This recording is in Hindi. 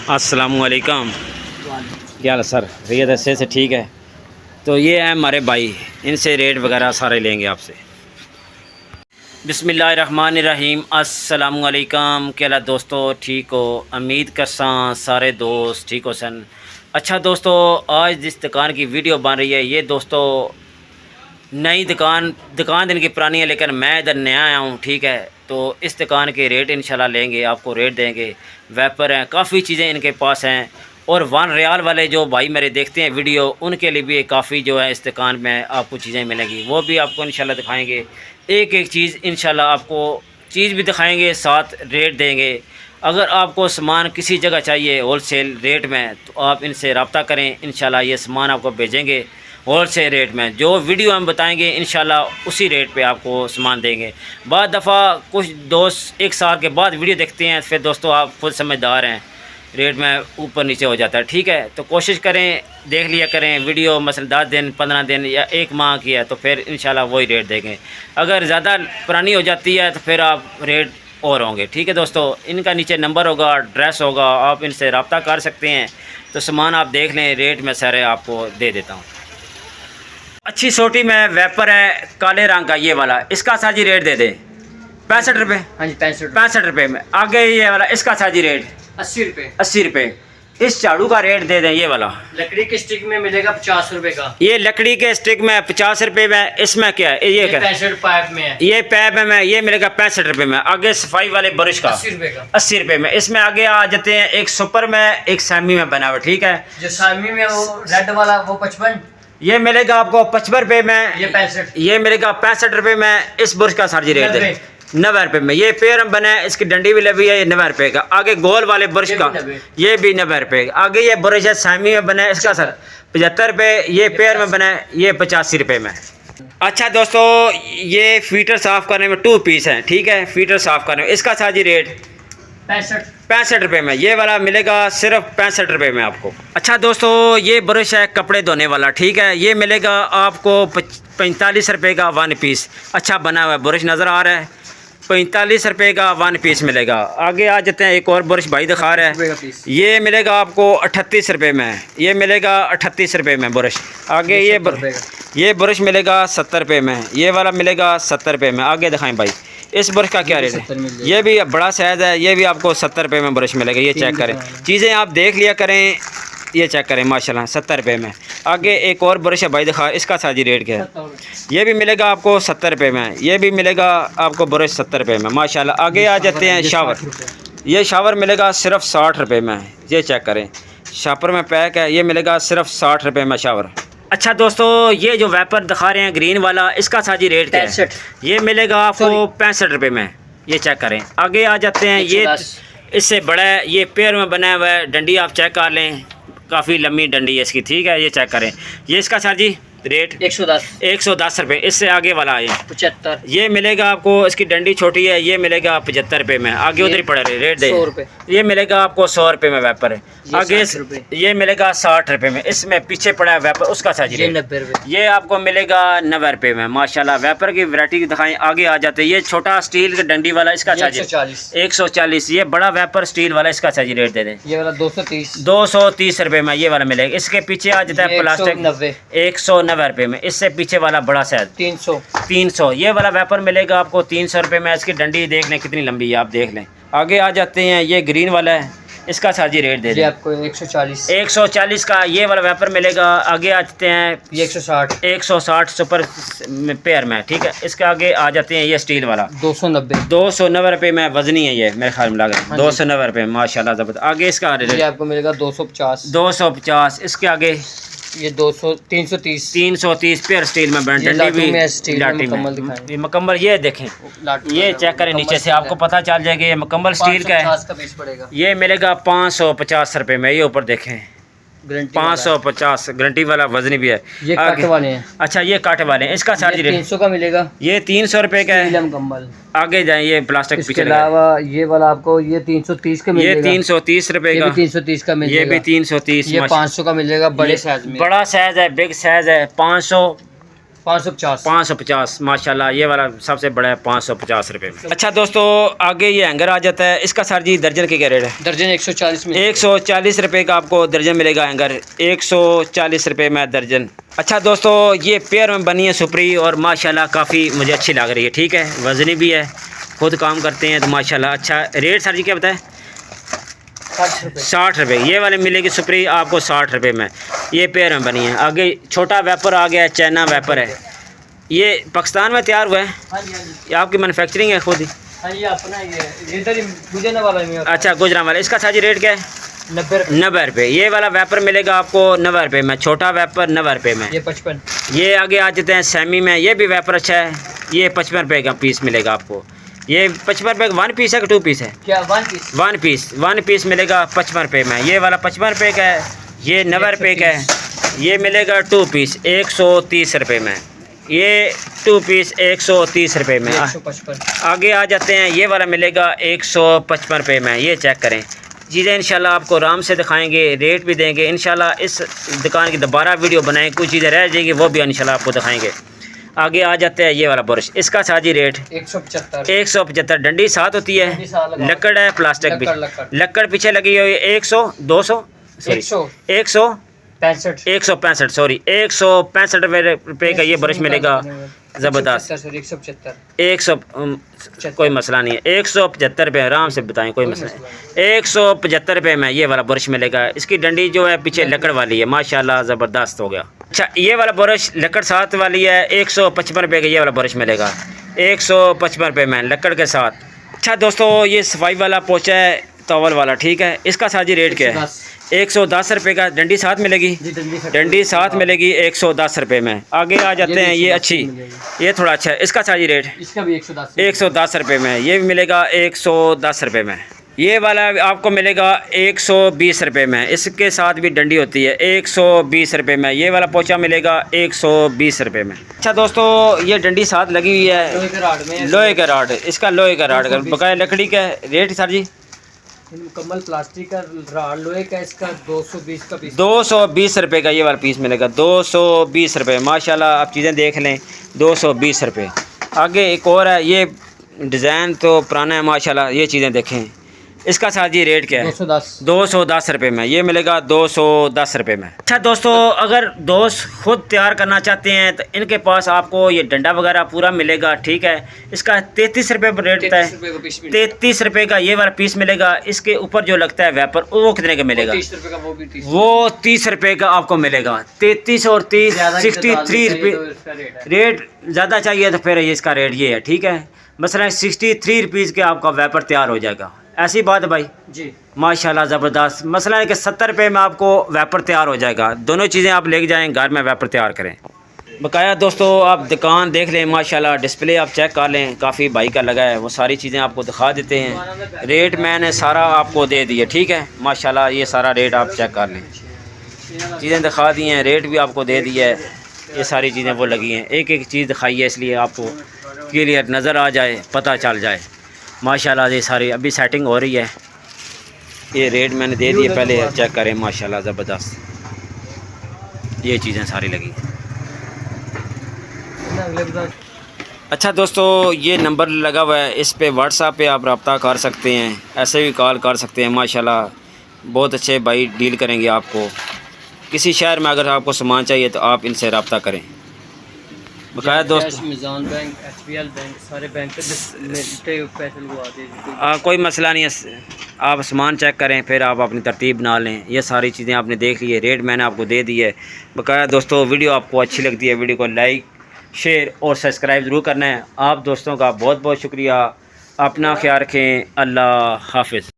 अस्सलामुअलैकुम। क्या हाल है सर? रियत अच्छे से ठीक है। तो ये है हमारे भाई, इनसे रेट वगैरह सारे लेंगे आपसे। बिस्मिल्लाहिर्रहमानिर्रहीम। अस्सलामुअलैकुम। क्या हाल दोस्तों, ठीक हो? उम्मीद करसा सारे दोस्त ठीक हो सन। अच्छा दोस्तों, आज जिस दुकान की वीडियो बन रही है, ये दोस्तों नई दुकान दिन की पुरानी है, लेकिन मैं इधर नया आया हूँ, ठीक है। तो इस दुकान के रेट इंशाल्लाह लेंगे, आपको रेट देंगे। वेपर हैं, काफ़ी चीज़ें इनके पास हैं। और 1 रियाल वाले जो भाई मेरे देखते हैं वीडियो, उनके लिए भी काफ़ी जो है इस दुकान में आपको चीज़ें मिलेंगी, वो भी आपको इंशाल्लाह दिखाएंगे। एक एक चीज़ इंशाल्लाह आपको चीज़ भी दिखाएंगे, साथ रेट देंगे। अगर आपको सामान किसी जगह चाहिए होलसेल रेट में, तो आप इनसे रब्ता करें, इंशाल्लाह ये सामान आपको भेजेंगे होलसेल रेट में। जो वीडियो हम बताएंगे इंशाल्लाह उसी रेट पे आपको सामान देंगे। बाद दफ़ा कुछ दोस्त 1 साल के बाद वीडियो देखते हैं, फिर दोस्तों आप खुद समझदार हैं, रेट में ऊपर नीचे हो जाता है, ठीक है। तो कोशिश करें, देख लिया करें वीडियो, मसलन 10 दिन 15 दिन या 1 माह की है, तो फिर इंशाल्लाह वही रेट देंगे। अगर ज़्यादा पुरानी हो जाती है तो फिर आप रेट और होंगे, ठीक है दोस्तों। इनका नीचे नंबर होगा, एड्रेस होगा, आप इनसे रब्ता कर सकते हैं। तो सामान आप देख लें, रेट में सारे आपको दे देता हूँ। अच्छी सोटी में वेपर है काले रंग का, ये वाला, इसका साजी रेट दे दे 65 रुपये। हाँ जी 65 रुपये में। आगे ये वाला, इसका साजी रेट 80 रुपये। 80 रुपये। इस झाड़ू का रेट दे दें, ये वाला लकड़ी के स्टिक में मिलेगा 50 रुपये का। ये लकड़ी के स्टिक में 50 रुपये में। इसमें क्या है, ये क्या 65 पाइप में है। ये पैप में ये मिलेगा 65 रुपये में। आगे सफाई वाले ब्रश का 80 रुपये का। 80 रुपये में। इसमें आगे आ जाते हैं एक सुपर में, एक सेमी में बना हुआ, ठीक है। जो सेमी में वो रेड वाला वो 55, ये मिलेगा आपको 55 रुपये में। ये 65, ये मिलेगा 65 रुपये में। इस ब्रश का सार्जी रेट है 90 रुपये में। ये पैर बना है, इसकी डंडी भी लगी है, ये 90 रुपये का। आगे गोल वाले ब्रश का ये भी 90 रुपये का। आगे ये ब्रश है सामी में बना है, इसका सर 75 रुपये। ये पैर में बना है, ये 85 रुपये में। अच्छा दोस्तों, ये फीटर साफ़ करने में 2 पीस हैं, ठीक है। फीटर साफ़ करने में इसका साजी रेट 65 रुपये में। ये वाला मिलेगा सिर्फ 65 रुपये में आपको। अच्छा दोस्तों, ये ब्रश है कपड़े धोने वाला, ठीक है। ये मिलेगा आपको 45 रुपये का 1 पीस। अच्छा बना हुआ है ब्रश, नज़र आ रहा है। 45 रुपये का 1 पीस मिलेगा। आगे आ जाते हैं, एक और ब्रश भाई दिखा रहा है, ये मिलेगा आपको 38 रुपये में। ये मिलेगा 38 रुपये में ब्रश। आगे ये ब्रश मिलेगा 70 रुपये में। ये वाला मिलेगा 70 रुपये में। आगे दिखाएं भाई, इस ब्रश का क्या रेट है? ये भी बड़ा साइज़ है, ये भी आपको 70 रुपये में ब्रश मिलेगा। ये चेक करें, चीज़ें आप देख लिया करें, ये चेक करें माशाल्लाह 70 रुपये में। आगे एक और ब्रश है भाई दिखा, इसका साजी रेट क्या है? ये भी मिलेगा आपको 70 रुपये में। ये भी मिलेगा आपको ब्रश 70 रुपये में माशाल्लाह। आगे आ जाते हैं शावर। ये शावर मिलेगा सिर्फ 60 रुपये में। ये चेक करें, शापर में पैक है, ये मिलेगा सिर्फ 60 रुपये में शावर। अच्छा दोस्तों, ये जो वेपर दिखा रहे हैं ग्रीन वाला, इसका साजी रेट क्या है? ये मिलेगा आपको 65 रुपये में। ये चेक करें। आगे आ जाते हैं, ये इससे बड़ा है, ये पैर में बना हुआ है, डंडी आप चेक कर लें, काफ़ी लंबी डंडी है इसकी, ठीक है। ये चेक करें, ये इसका साजी रेट 110 रुपये। इससे आगे वाला है 75। ये मिलेगा आपको, इसकी डंडी छोटी है, ये मिलेगा 75 रुपये में। आगे उधर ही पड़ा रहे रेट दे 100 रुपये। ये मिलेगा आपको 100 रुपये में वेपर है। आगे ये मिलेगा 60 रुपये में। इसमें पीछे पड़ा है वेपर, उसका साजी रेट 90 रुपये। ये आपको मिलेगा 90 रुपये में माशाल्लाह। वेपर की वैरायटी दिखाएं। आगे आ जाते हैं, ये छोटा स्टील की डंडी वाला, इसका साजी 140। ये बड़ा वेपर स्टील वाला, इसका साजी रेट दे दें। ये वाला 230 रुपये में। ये वाला मिलेगा। इसके पीछे आ जाता है प्लास्टिक 190 रुपये में। इससे पीछे वाला बड़ा साइज 300। ये वाला वेपर मिलेगा आपको 300 रुपये में। इसकी डंडी देख लें कितनी लंबी है, आप देख लें। आगे आ जाते हैं, ये ग्रीन वाला है, इसका साजी रेट दे दें आपको 140 का। ये वाला वेपर मिलेगा। आगे आ जाते हैं, ये 160 सुपर पेयर में, ठीक है। इसके आगे आ जाते हैं, ये स्टील वाला 290 रुपये में। वजनी है ये, मेरे ख्याल में लगा 290 रुपये माशाल्लाह ज़बरदस्त। आगे इसका रेट आपको मिलेगा 250। इसके आगे ये 330 पेयर स्टील में बना, डंडी भी मुकम्मल। ये देखें, ये चेक करें नीचे से, आपको पता चल जाएगा ये मुकम्मल स्टील का है। ये मिलेगा 550 रुपये में। ये ऊपर देखें 550 गारंटी वाला, वजनी भी है। ये कांटे वाले हैं। अच्छा, ये कांटे वाले हैं, इसका चार्ज 300 का मिलेगा। ये 300 रुपये का है मुकम्मल। आगे जाए, ये प्लास्टिक इसके अलावा ये वाला आपको ये 330 का मिलेगा। ये 330 रुपये का। 330 का मिलेगा। ये भी 330। ये 500 का मिलेगा, बड़े साइज में। बड़ा साइज है, बिग साइज है। 500 550। 550 माशाल्लाह, ये वाला सबसे बड़ा है 550 रुपये में। अच्छा दोस्तों, आगे ये हैंगर आ जाता है, इसका सर जी दर्जन के क्या रेट है? दर्जन 140 में। 140 रुपये का आपको दर्जन मिलेगा हैंगर, 140 रुपये में दर्जन। अच्छा दोस्तों, ये पेयर में बनी है सुपरी और माशाल्लाह काफ़ी मुझे अच्छी लग रही है। ठीक है, वज़नी भी है, खुद काम करते हैं तो माशाल्लाह अच्छा। रेट सर जी क्या बताएं? 60 रुपये। ये वाले मिलेगी सुपरी आपको 60 रुपये में, ये पेयर में बनी है। आगे छोटा वेपर आ गया है, चाइना वेपर है, ये पाकिस्तान में तैयार हुआ है? हाँ जी, हाँ जी। ये आपकी मैनुफैक्चरिंग है खुद ही? हाँ, ये अपना ये इधर ही गुजरने वाला है। अच्छा, गुजरात वाला। इसका साजी रेट क्या है? 90 रुपये। ये वाला वेपर मिलेगा आपको 90 रुपये में, छोटा वेपर 90 रुपये में। ये 55। ये आगे आ जाते हैं सेमी में, ये भी वेपर अच्छा है, ये 55 रुपये का पीस मिलेगा आपको। ये 55 रुपये का 1 पीस है कि 2 पीस है? क्या 1 पीस? 1 पीस मिलेगा 55 रुपये में। ये वाला 55 रुपये का है, ये 90 रुपये का है। ये मिलेगा 2 पीस 130 रुपये में, ये 2 पीस 130 रुपये में। 155। आगे आ जाते हैं, ये वाला मिलेगा 155 रुपये में। ये चेक करें, चीज़ें इंशाल्लाह आपको आराम से दिखाएंगे, रेट भी देंगे इंशाल्लाह। इस दुकान की दोबारा वीडियो बनाएं, कुछ चीज़ें रह जाएंगी वो भी इंशाल्लाह आपको दिखाएंगे। आगे आ जाते हैं, ये वाला ब्रश, इसका साजी रेट 175। डंडी साथ होती है, लकड़ है, प्लास्टिक भी, लकड़ पीछे लगी हुई है। 165 सॉरी 165 रुपये का ये ब्रश मिलेगा, ज़बरदस्त। 100 कोई मसला नहीं है, 175 रुपये आराम से बताएं, कोई मसला नहीं। 175 रुपये में ये वाला ब्रश मिलेगा। इसकी डंडी जो है पीछे लकड़ वाली है, माशाल्लाह ज़बरदस्त हो गया। अच्छा, ये वाला ब्रश लकड़ साथ वाली है, 155 रुपये का ये वाला ब्रश मिलेगा, 155 रुपये में लकड़ के साथ। अच्छा दोस्तों, ये सफाई वाला पोचा है, तोवल वाला, ठीक है। इसका साजी रेट क्या है? 110 रुपये का। डंडी साथ मिलेगी? डंडी साथ मिलेगी 110 रुपये में। आगे आ जाते हैं, ये अच्छी, ये थोड़ा अच्छा है, इसका साजी रेट? इसका भी 110 रुपये में, ये भी मिलेगा 110 रुपये में। ये वाला आपको मिलेगा 120 रुपये में, इसके साथ भी डंडी होती है, 120 रुपये में। ये वाला पोचा मिलेगा 120 रुपये में। अच्छा दोस्तों, ये डंडी साथ लगी हुई है, लोहे का राड, इसका लोहे का राड का बकाया लकड़ी का रेट सर जी? मुकम्मल प्लास्टिक का राड लोहे का, इसका 220 का पीस। 220 रुपये का ये वाला पीस मिलेगा, 220 रुपये। माशाल्लाह आप चीज़ें देख लें, 220 रुपये। आगे एक और है, ये डिज़ाइन तो पुराना है माशाल्लाह, ये चीज़ें देखें। इसका साजी रेट क्या है? 210 रुपये में, ये मिलेगा 210 रुपये में। अच्छा दोस्तों, अगर दोस्त खुद तैयार करना चाहते हैं तो इनके पास आपको ये डंडा वगैरह पूरा मिलेगा, ठीक है। इसका 33 रुपये पर रेट है, 33 रुपये का ये वाला पीस मिलेगा। इसके ऊपर जो लगता है वेपर, वो कितने का मिलेगा? वो 30 रुपये का आपको मिलेगा। 33 और 30 63 रुपये रेट। ज़्यादा चाहिए तो फिर इसका रेट ये है, ठीक है। मसलन 63 रुपीज़ के आपका वेपर तैयार हो जाएगा। ऐसी बात है भाई जी, माशाल्लाह ज़बरदस्त। मसला है कि 70 रुपये में आपको वेपर तैयार हो जाएगा। दोनों चीज़ें आप लेके जाएँ, घर में वेपर तैयार करें। बकाया दोस्तों, आप दुकान देख लें, माशाल्लाह डिस्प्ले आप चेक कर लें, काफ़ी भाई का लगा है, वो सारी चीज़ें आपको दिखा देते हैं। रेट मैंने सारा आपको दे दिया, ठीक है। माशाल्लाह ये सारा रेट आप चेक कर लें, चीज़ें दिखा दी हैं, रेट भी आपको दे दिया है। ये सारी चीज़ें वो लगी हैं, एक एक चीज़ दिखाई है, इसलिए आपको क्लियर नज़र आ जाए, पता चल जाए। माशाल्लाह ये सारी अभी सेटिंग हो रही है। ये रेट मैंने दे दिए, पहले चेक करें। माशाल्लाह ज़बरदस्त ये चीज़ें सारी लगी। अच्छा दोस्तों, ये नंबर लगा हुआ है, इस पे व्हाट्सएप पे आप रब्ता कर सकते हैं, ऐसे भी कॉल कर सकते हैं। माशाल्लाह बहुत अच्छे भाई डील करेंगे आपको। किसी शहर में अगर आपको सामान चाहिए तो आप इनसे रब्ता करें। बकाया दोस्त मिज़ान बैंक, HBL बैंक, सारे बैंक पैसे लगवा दे, कोई मसला नहीं है। आप सामान चेक करें, फिर आप अपनी तरतीब बना लें। ये सारी चीज़ें आपने देख ली है, रेट मैंने आपको दे दी है। बकाया दोस्तों, वीडियो आपको अच्छी लगती है, वीडियो को लाइक शेयर और सब्सक्राइब ज़रूर करना है। आप दोस्तों का बहुत बहुत शुक्रिया। अपना ख्याल रखें। अल्लाह हाफिज़।